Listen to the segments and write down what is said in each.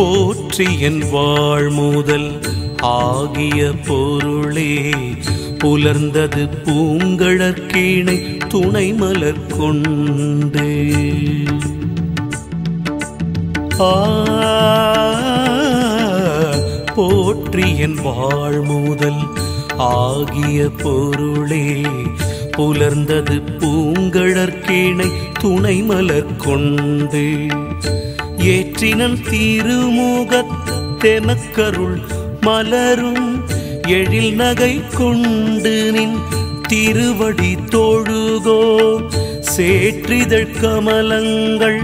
போற்றி என் வாழ்முதல் ஆகிய பொருளே புலர்ந்தது பூங்கழற்கீணை துணை மலர் கொண்டு போற்றி என் வாழ்முதல் ஆகிய பொருளே புலர்ந்தது பூங்கழற்கீணை துணை மலர் கொண்டு ஏற்றினன் திருமுகத்தெனக்கருள் மலரும் எழில் நகை கொண்டு நின் திருவடி தொழுதோ சேற்றிதழ் கமலங்கள்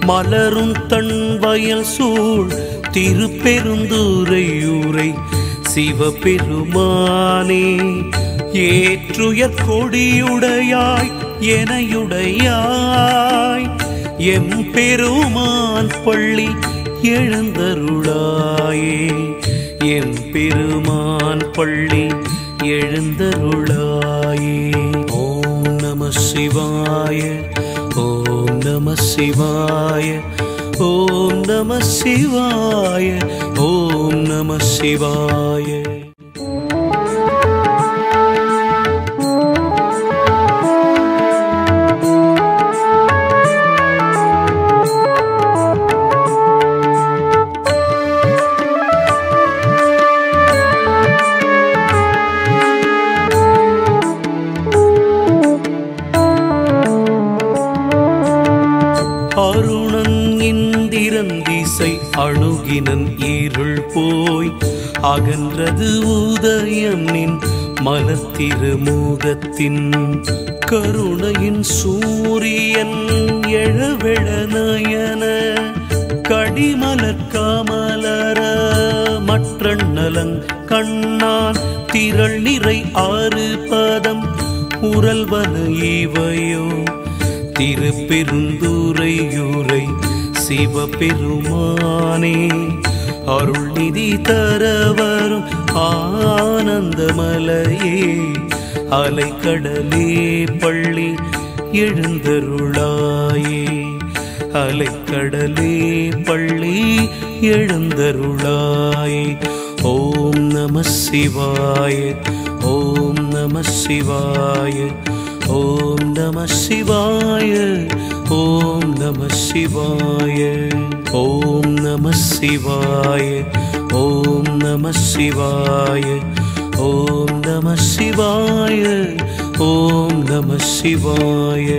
மலரும் தன் வயல் சூழ் திருப்பெருந்துறையூரை சிவபெருமானே ஏற்றுயர் கொடியுடையாய் எனையுடையாய் எம்பெருமான் பள்ளி எழுந்தருளாயே எம்பெருமான் பள்ளி எழுந்தருளாயே. ஓம் நம சிவாய ஓம் நம சிவாய ஓம் நம சிவாய ஓம் நம சிவாய. அருணங்கிந்திரந்திசை அணுகினன் இருள் போய் அகன்றது உதயம் நின் மலர் திருமுகத்தின் கருணையின் சூரியன் எழவெழ நயன கடிமலர் கமலர மற்றண்ணலங் கண்ணான் திரள் நிறை ஆறு பதம் உரல்வன இவையோ திருப்பெருந்துறையூரை சிவபெருமானே அருள் நிதி தரவரும் ஆனந்தமலையே அலைக்கடலே பள்ளி எழுந்தருளாயே அலைக்கடலே பள்ளி எழுந்தருளாயே. ஓம் நம சிவாய ஓம் நம சிவாய ஓம் நம சிவாய ஓம் நம சிவாய ஓம் நம சிவாய ஓம் நம சிவாய ஓம் நம சிவாய ஓம் நம சிவாய.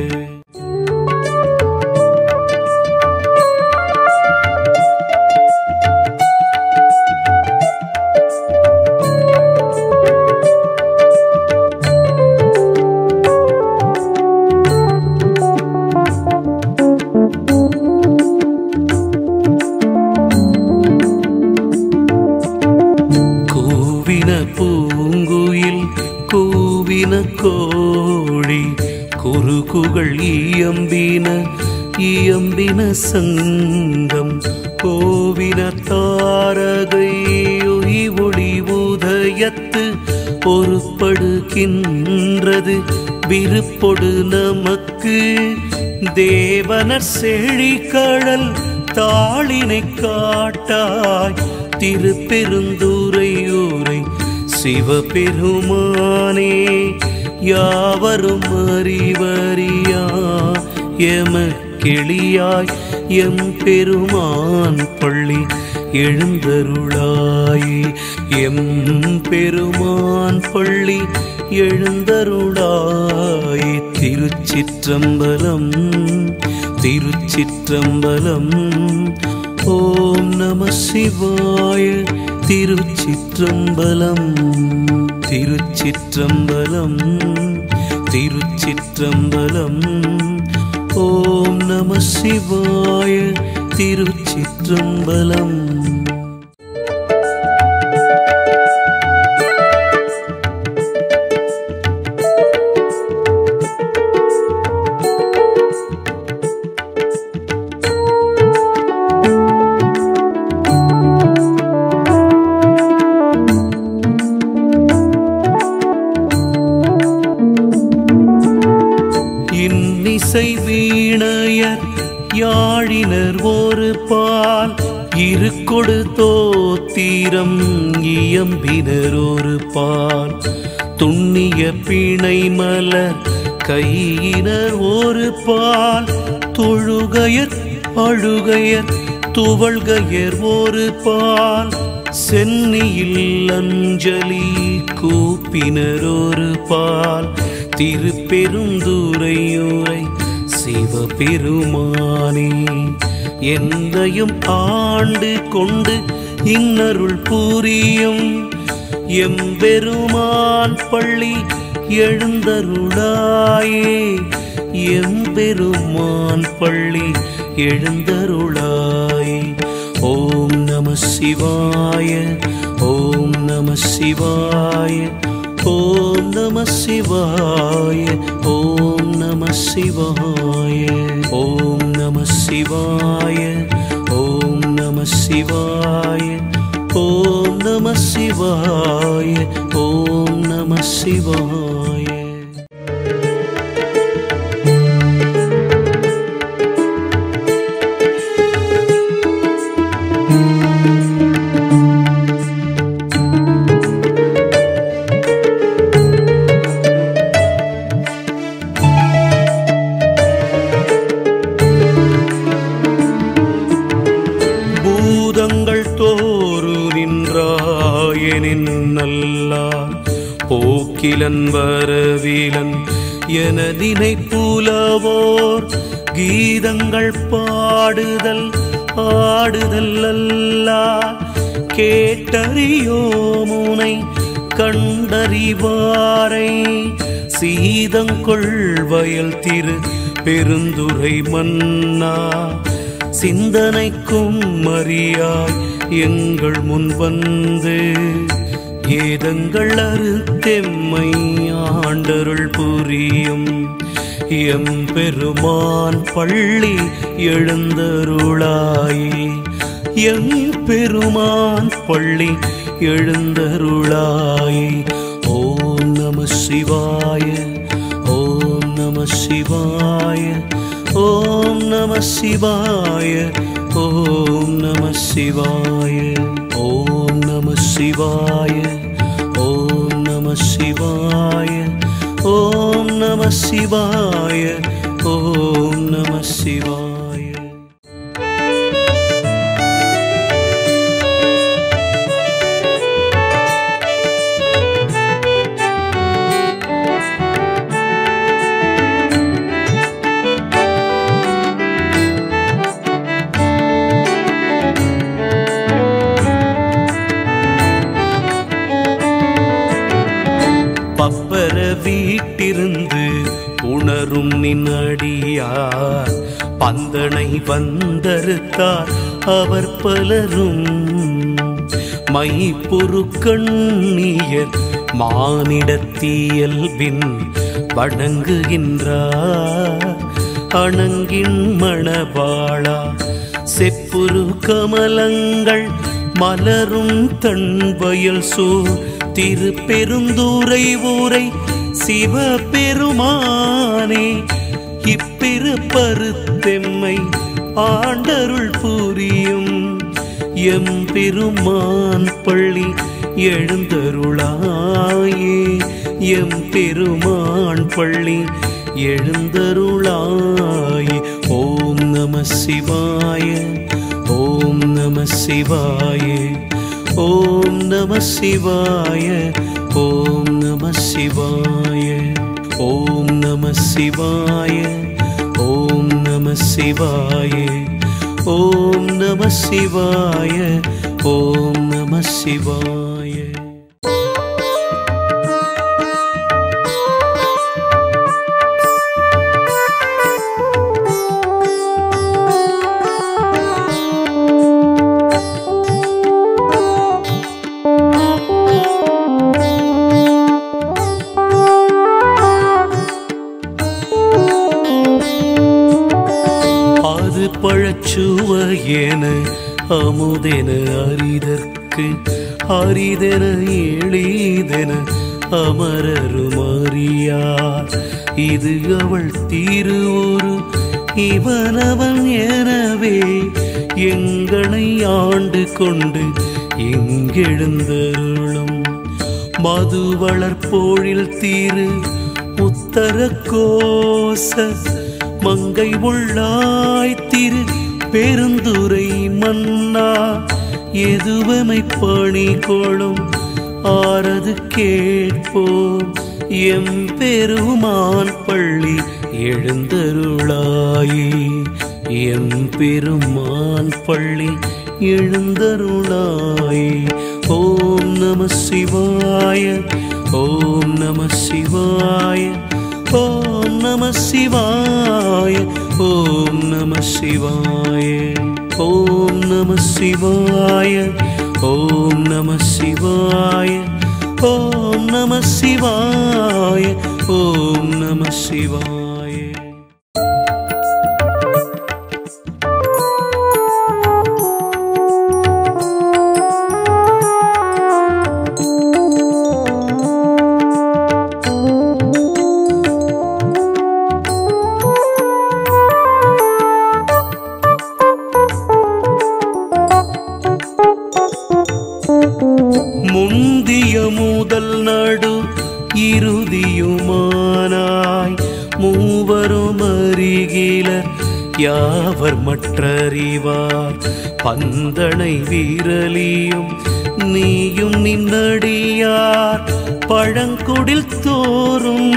பூங்குயில் கூவின கோழி குறுகுகள் இயம்பின இயம்பின சங்கம் கோவின தாரகை ஒளி உதயத்து ஒருப்படுகின்றது விருப்பொடு நமக்கு தேவனர் செழிக்கடல் தாளினை காட்டாய் திருப்பெருந்துறையூரை சிவபெருமானே யாவரும் அறிவறியா எமக்கிளியாய் எம்பெருமான் பள்ளி எழுந்தருளாயே எம்பெருமான் பள்ளி எழுந்தருளாயே. திருச்சிற்றம்பலம் திருச்சிற்றம்பலம். ஓம் நம சிவாய திருச்சிற்றம்பலம் திருச்சிற்றம்பலம் திருச்சிற்றம்பலம். ஓம் நம சிவாய திருச்சிற்றம்பலம். இன்னிசை வீணையர் யாழினர் ஒரு பால் இருக்கொடு தோத்திரம் இயம்பினர் ஒரு பால் துண்ணிய பிணை மலர் கையினர் ஒரு பால் தொழுகையர் அழுகையர் துவள்கையர் ஒரு பால் சென்னியில் அஞ்சலி கூப்பினர் ஒரு பால் திருப்பெருந்துறையூரை சிவபெருமானே என்னையும் ஆண்டு கொண்டு இன்னருள் புரியும் எம்பெருமான் பள்ளி எழுந்தருளாயே எம்பெருமான் பள்ளி எழுந்தருளாயே. ஓம் நம சிவாய ஓம் நம சிவாய ஓம் நம சிவாய ஓம் நம சிவாய ஓம் நம சிவாய ஓம் நம சிவாய ஓம் நம சிவாய ஓம் நம சிவாய. போக்கிலன் வரவிலன் எனதினை புலவோர் கீதங்கள் பாடுதல் ஆடுதல் அல்லா கேட்டறியோமுனை கண்டறிவாரை சீதங்கொள் வயல் திரு பெருந்துரை மன்னா சிந்தனைக்கும் மறியாய் எங்கள் முன் வந்து ஏதங்கள் அறுத்தெம்மை ஆண்டருள் புரியும் எம்பெருமான் பள்ளி எழுந்தருளாயே எம்பெருமான் பள்ளி எழுந்தருளாயே. ஓம் நம சிவாய ஓம் நம சிவாய ஓம் நம சிவாய ஓம் நம சிவாய ஓம் நம சிவாய ஓம் நம சிவாய ஓம் நம சிவாய ஓம் நம சிவாய. பப்பர வீட்டிருந்து உணரும் நின்னடியார் பந்தனை வந்தறுத்தார் அவர் பலரும் மைப்பொரு கண்ணியர் மானிடத்தியல்பின் வணங்குகின்றார் அணங்கின் மணவாளா செப்புரு கமலங்கள் மலரும் தன் வயல் சூழ் திருப்பெருந்துறை ஊரை சிவபெருமானே இப்பிறப்பருத்தெம்மை ஆண்டருள் புரியும் எம்பெருமான் பள்ளி எழுந்தருளாயே எம்பெருமான் பள்ளி எழுந்தருளாயே. ஓம் நம சிவாய ஓம் நம சிவாய ஓம் நம சிவாய ஓம் நம சிவாய ஓம் நம சிவாய ஓம் நம சிவாய ஓம் நம சிவாய ஓம் நம சிவாய. பழச்சுவையென அமுதென அரிதற்கு அரிதென எளிதென அமரரும் அறியார் இது அவள் திருவுரு இவனவன் எனவே எங்களை ஆண்டு கொண்டு எங்கெழுந்தருளும் மது வளர்ப்போழில் தீரு உத்தர கோச மங்கை உள்ளாய் திரு பெருந்துரை மன்னா எதுவமை பணி கொளும் ஆரது கேட்போம் எம்பெருமான் பள்ளி எழுந்தருளாயே எம்பெருமான் பள்ளி எழுந்தருளாயே. ஓம் நம சிவாய ஓம் நம சிவாய ஓம் நம சிவாய ஓம் நம சிவாய ஓம் நம சிவாய ஓம் நம சிவாய ஓம் நம சிவாய ஓம் நம சிவாய. முந்திய முதல் நடு இறுதியுமானாய் மூவரும் அறிகிலர் யாவர் மற்றறிவார் பந்தனை வீரலியும் நீயும் நின்னடியார் பழங்குடில் தோறும்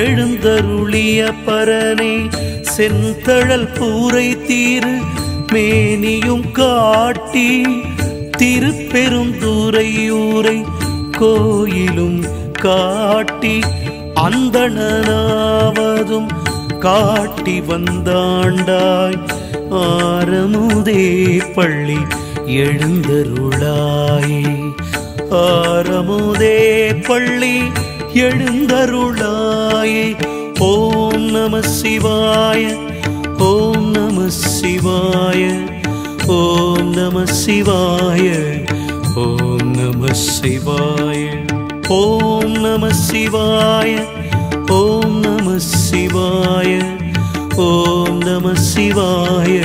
எழுந்தருளிய பரனே செந்தழல் பூரை தீரு மேனியும் காட்டி திருப்பெருந்துறையூரை கோயிலும் காட்டி அந்தணனாவதும் காட்டி வந்தாண்டாய் ஆரமுதே பள்ளி எழுந்தருளாயே ஆரமுதே பள்ளி எழுந்தருளாயே. ஓம் நம சிவாய ஓம் நம சிவாய ஓம் நம சிவாய ஓம் நம சிவாய ஓம் நம சிவாய ஓம் நம சிவாய ஓம் நம சிவாய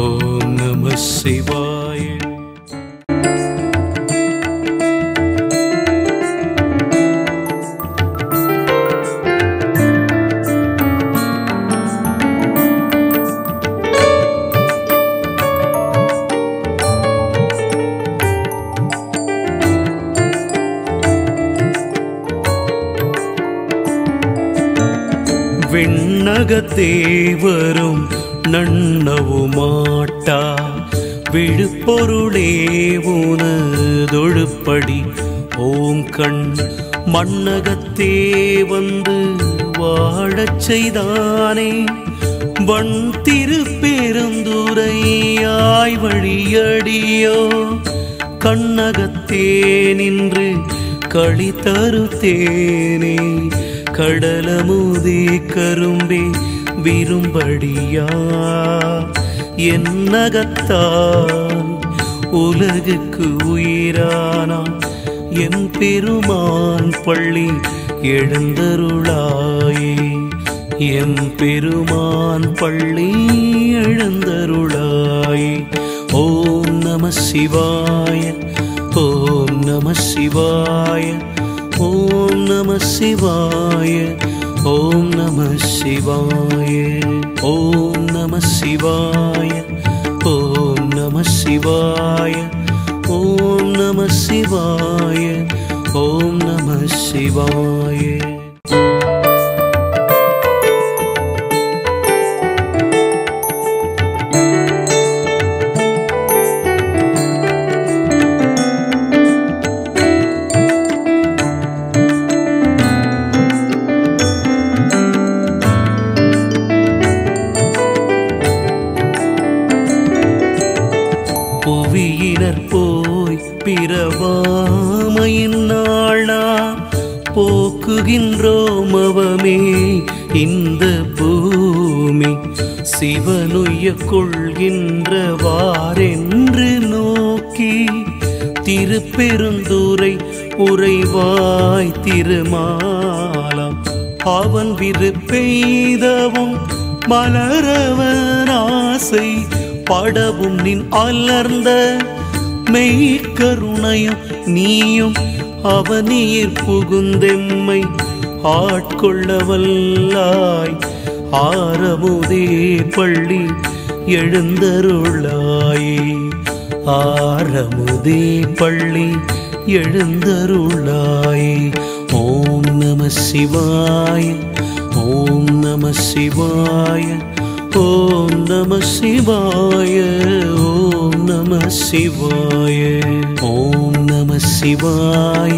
ஓம் நம சிவாய. விண்ணகத்தேவரும் நன்னவுமாட்டா விழுப்பொருளே உனதொழுப்படி ஓம் கண் மண்ணகத்தே வந்து வாழச் செய்தானே வண் திருப்பெருந்துறையாய் வழியடியோ கண்ணகத்தே நின்று களி தருத்தேனே கடலமுதே கரும்பே விரும்படியா என்னகத்தான் உலகுக்கு உயிரானான் எம் பெருமான் பள்ளி எழுந்தருளாயே எம் பெருமான் பள்ளி எழுந்தருளாயே. ஓம் நம சிவாய ஓம் நம சிவாய ஓம் நம சிவாய ஓம் நம சிவாய ஓம் நம சிவாய ஓம் நம சிவாய ஓம் நம சிவாய ஓம் நம சிவாய. புவியினர் போய் பிறவாமையின் நாள்னா போக்குகின்றோம் அவமே இந்த பூமி சிவனுய்ய கொள்கின்றவாரென்று நோக்கி திருப்பெருந்துறை உறைவாய் திருமாலாம் அவன் விருப்பெய்தவும் மலரவன் ஆசை படவும் நின் அலர்ந்த மெய்கருணையும் நீயும் அவனீர் புகுந்தெம்மை ஆட்கொள்ள வல்லாய். ஆரமுதே பள்ளி எழுந்தருளாயே, ஆரமுதே பள்ளி எழுந்தருளாயே. ஓம் நம சிவாய, ஓம் நம சிவாய, ஓம் நம சிவாய, ஓம் நம சிவாய, ஓம் நம சிவாய,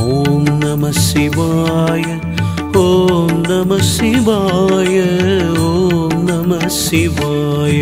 ஓம் நம சிவாய, ஓம் நம சிவாய, ஓம் நம சிவாய.